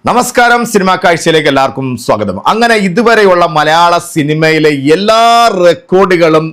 നമസ്കാരം, സിനിമാ കാഴ്ചയിലേക്ക് എല്ലാവർക്കും സ്വാഗതം. അങ്ങനെ ഇതുവരെയുള്ള മലയാള സിനിമയിലെ എല്ലാ റെക്കോർഡുകളും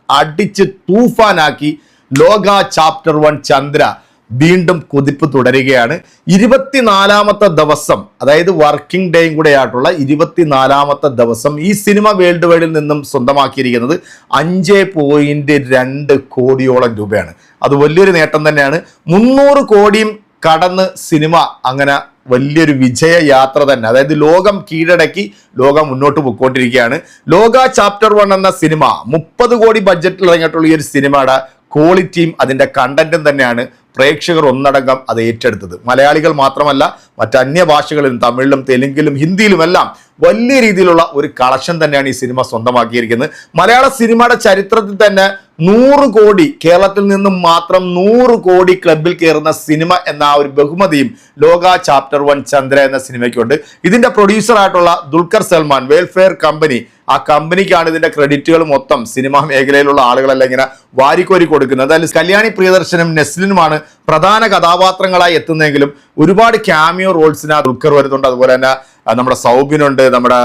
അടിച്ച് തൂഫാനാക്കി ലോക ചാപ്റ്റർ 1 ചന്ദ്ര വീണ്ടും കുതിപ്പ് തുടരുകയാണ്. 24ാമത്തെ ദിവസം, അതായത് വർക്കിംഗ് ഡേയും കൂടെ ആയിട്ടുള്ള 24ാമത്തെ ദിവസം ഈ സിനിമ വേൾഡ് വൈഡിൽ നിന്നും സ്വന്തമാക്കിയിരിക്കുന്നത് 5.2 കോടിയോളം രൂപയാണ്. അത് വലിയൊരു നേട്ടം തന്നെയാണ്. 300 കോടിയും കടന്ന് സിനിമ അങ്ങനെ വലിയൊരു വിജയ യാത്ര തന്നെ, അതായത് ലോകം കീഴടക്കി ലോകം മുന്നോട്ട് പോയിക്കൊണ്ടിരിക്കുകയാണ്. ലോക ചാപ്റ്റർ 1 എന്ന സിനിമ 30 കോടി ബഡ്ജറ്റിൽ ഇറങ്ങിയിട്ടുള്ള ഈ ഒരു സിനിമയുടെ ക്വാളിറ്റിയും അതിൻ്റെ കണ്ടന്റും തന്നെയാണ് പ്രേക്ഷകർ ഒന്നടങ്കം അത് ഏറ്റെടുത്തത്. മലയാളികൾ മാത്രമല്ല, മറ്റ് അന്യഭാഷകളിലും തമിഴിലും തെലുങ്കിലും ഹിന്ദിയിലുമെല്ലാം വലിയ രീതിയിലുള്ള ഒരു കളക്ഷൻ തന്നെയാണ് ഈ സിനിമ സ്വന്തമാക്കിയിരിക്കുന്നത്. മലയാള സിനിമയുടെ ചരിത്രത്തിൽ തന്നെ 100 കോടി, കേരളത്തിൽ നിന്നും മാത്രം 100 കോടി ക്ലബിൽ കയറുന്ന സിനിമ എന്ന ആ ഒരു ബഹുമതിയും ലോക ചാപ്റ്റർ 1 ചന്ദ്ര എന്ന സിനിമയ്ക്കുണ്ട്. ഇതിന്റെ പ്രൊഡ്യൂസർ ആയിട്ടുള്ള ദുൽഖർ സൽമാൻ വെൽഫെയർ കമ്പനി, ആ കമ്പനിക്കാണ് ഇതിന്റെ ക്രെഡിറ്റുകൾ മൊത്തം സിനിമാ മേഖലയിലുള്ള ആളുകളെല്ലാം ഇങ്ങനെ വാരിക്കോരി കൊടുക്കുന്നത്. അതായത് കല്യാണി പ്രിയദർശനും നെസ്ലിനുമാണ് പ്രധാന കഥാപാത്രങ്ങളായി എത്തുന്നതെങ്കിലും ഒരുപാട് ക്യാമിയോ റോൾസിന് ദുൽഖർ വരുന്നുണ്ട്. അതുപോലെ തന്നെ നമ്മുടെ സൗബിനുണ്ട്, നമ്മുടെ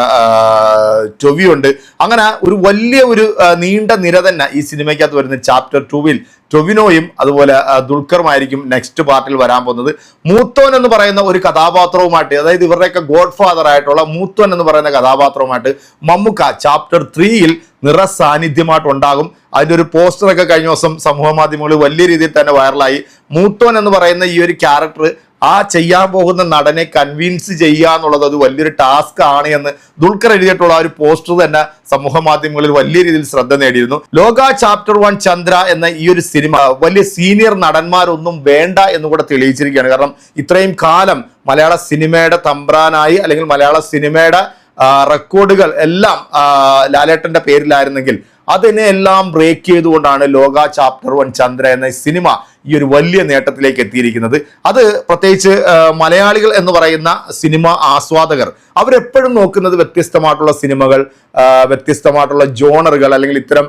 ടൊവിയുണ്ട്. അങ്ങനെ ഒരു വലിയ ഒരു നീണ്ട നിര തന്നെ ഈ സിനിമയ്ക്കകത്ത് വരുന്ന ചാപ്റ്റർ 2-ൽ ടൊവിനോയും അതുപോലെ ദുൽഖറുമായിരിക്കും നെക്സ്റ്റ് പാർട്ടിൽ വരാൻ പോകുന്നത്. മൂത്തോൻ എന്ന് പറയുന്ന ഒരു കഥാപാത്രവുമായിട്ട്, അതായത് ഇവരുടെയൊക്കെ ഗോഡ് ഫാദർ ആയിട്ടുള്ള മൂത്തോൻ എന്ന് പറയുന്ന കഥാപാത്രവുമായിട്ട് മമ്മൂക്ക ചാപ്റ്റർ 3-ൽ നിറസാന്നിധ്യമായിട്ട് ഉണ്ടാകും. അതിൻ്റെ ഒരു പോസ്റ്ററൊക്കെ കഴിഞ്ഞ ദിവസം സമൂഹ മാധ്യമങ്ങളിൽ വലിയ രീതിയിൽ തന്നെ വൈറലായി. മൂത്തോൻ എന്ന് പറയുന്ന ഈ ഒരു ക്യാരക്ടർ ആ ചെയ്യാൻ പോകുന്ന നടനെ കൺവിൻസ് ചെയ്യുക എന്നുള്ളത് അത് വലിയൊരു ടാസ്ക് ആണ് എന്ന് ദുൽഖർ എഴുതിയിട്ടുള്ള ആ ഒരു പോസ്റ്റർ തന്നെ സമൂഹ മാധ്യമങ്ങളിൽ വലിയ രീതിയിൽ ശ്രദ്ധ നേടിയിരുന്നു. ലോക ചാപ്റ്റർ 1 ചന്ദ്ര എന്ന ഈ ഒരു സിനിമ വലിയ സീനിയർ നടന്മാരൊന്നും വേണ്ട എന്ന് കൂടെ തെളിയിച്ചിരിക്കുകയാണ്. കാരണം ഇത്രയും കാലം മലയാള സിനിമയുടെ തമ്പ്രാനായി, അല്ലെങ്കിൽ മലയാള സിനിമയുടെ റെക്കോർഡുകൾ എല്ലാം ലാലേട്ടന്റെ പേരിലായിരുന്നെങ്കിൽ അതിനെ എല്ലാം ബ്രേക്ക് ചെയ്തുകൊണ്ടാണ് ലോക ചാപ്റ്റർ 1 ചന്ദ്ര എന്ന സിനിമ ഈ ഒരു വലിയ നേട്ടത്തിലേക്ക് എത്തിയിരിക്കുന്നത്. അത് പ്രത്യേകിച്ച് മലയാളികൾ എന്ന് പറയുന്ന സിനിമ ആസ്വാദകർ അവരെപ്പോഴും നോക്കുന്നത് വ്യത്യസ്തമായിട്ടുള്ള സിനിമകൾ, വ്യത്യസ്തമായിട്ടുള്ള ജോണറുകൾ, അല്ലെങ്കിൽ ഇത്തരം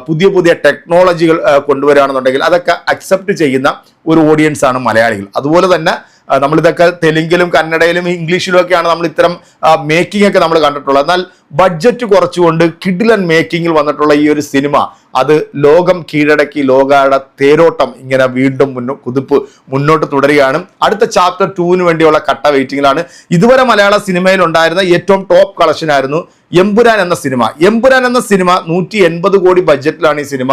പുതിയ പുതിയ ടെക്നോളജികൾ കൊണ്ടുവരികയാണെന്നുണ്ടെങ്കിൽ അതൊക്കെ അക്സെപ്റ്റ് ചെയ്യുന്ന ഒരു ഓഡിയൻസ് ആണ് മലയാളികൾ. അതുപോലെ തന്നെ നമ്മളിതൊക്കെ തെലുങ്കിലും കന്നഡയിലും ഇംഗ്ലീഷിലും ഒക്കെയാണ് നമ്മൾ ഇത്തരം മേക്കിംഗ് ഒക്കെ നമ്മൾ കണ്ടിട്ടുള്ളത്. എന്നാൽ ബഡ്ജറ്റ് കുറച്ചുകൊണ്ട് കിഡിലൻ മേക്കിങ്ങിൽ വന്നിട്ടുള്ള ഈ ഒരു സിനിമ അത് ലോകം കീഴടക്കി ലോകയുടെ തേരോട്ടം ഇങ്ങനെ വീണ്ടും കുതിപ്പ് മുന്നോട്ട് തുടരുകയാണ്. അടുത്ത ചാപ്റ്റർ 2-ന് വേണ്ടിയുള്ള കട്ട വെയിറ്റിംഗിലാണ്. ഇതുവരെ മലയാള സിനിമയിൽ ഉണ്ടായിരുന്ന ഏറ്റവും ടോപ്പ് കളക്ഷൻ ആയിരുന്നു എമ്പുരാൻ എന്ന സിനിമ. എമ്പുരാൻ എന്ന സിനിമ 180 കോടി ബഡ്ജറ്റിലാണ് ഈ സിനിമ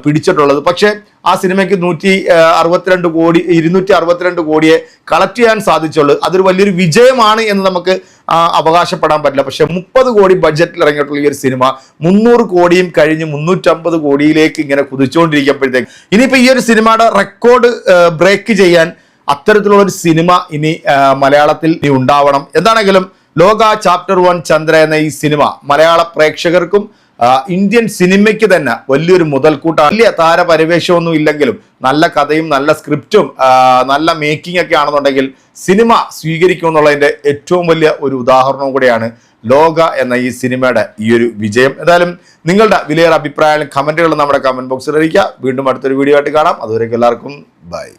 പിടിച്ചിട്ടുള്ളത്. പക്ഷേ ആ സിനിമയ്ക്ക് 262 കോടിയെ കളക്ട് ചെയ്യാൻ സാധിച്ചുള്ളൂ. അതൊരു വലിയൊരു വിജയമാണ് എന്ന് നമുക്ക് അവകാശപ്പെടാൻ പറ്റില്ല. പക്ഷെ 30 കോടി ബഡ്ജറ്റിൽ ഇറങ്ങിയിട്ടുള്ള ഈ ഒരു സിനിമ 300 കോടിയും കഴിഞ്ഞ് 350 കോടിയിലേക്ക് ഇങ്ങനെ കുതിച്ചുകൊണ്ടിരിക്കുമ്പോഴത്തേക്ക് ഇനിയിപ്പോൾ ഈ ഒരു സിനിമയുടെ റെക്കോർഡ് ബ്രേക്ക് ചെയ്യാൻ അത്തരത്തിലുള്ള ഒരു സിനിമ ഇനി മലയാളത്തിൽ ഉണ്ടാവണം. എന്താണെങ്കിലും ലോക ചാപ്റ്റർ 1 ചന്ദ്ര എന്ന ഈ സിനിമ മലയാള പ്രേക്ഷകർക്കും ഇന്ത്യൻ സിനിമയ്ക്ക് തന്നെ വലിയൊരു മുതൽക്കൂട്ടാണ്. വലിയ താരപരിവേഷമൊന്നും ഇല്ലെങ്കിലും നല്ല കഥയും നല്ല സ്ക്രിപ്റ്റും നല്ല മേക്കിംഗ് ഒക്കെ ആണെന്നുണ്ടെങ്കിൽ സിനിമ സ്വീകരിക്കുമെന്നുള്ളതിൻ്റെ ഏറ്റവും വലിയ ഒരു ഉദാഹരണവും കൂടെയാണ് ലോക എന്ന ഈ സിനിമയുടെ ഈ ഒരു വിജയം. എന്തായാലും നിങ്ങളുടെ വിലയേറെ അഭിപ്രായങ്ങളും കമന്റുകളും നമ്മുടെ കമന്റ് ബോക്സിൽ അറിയിക്കുക. വീണ്ടും അടുത്തൊരു വീഡിയോ ആയിട്ട് കാണാം. അതുവരേക്കും എല്ലാവർക്കും ബൈ.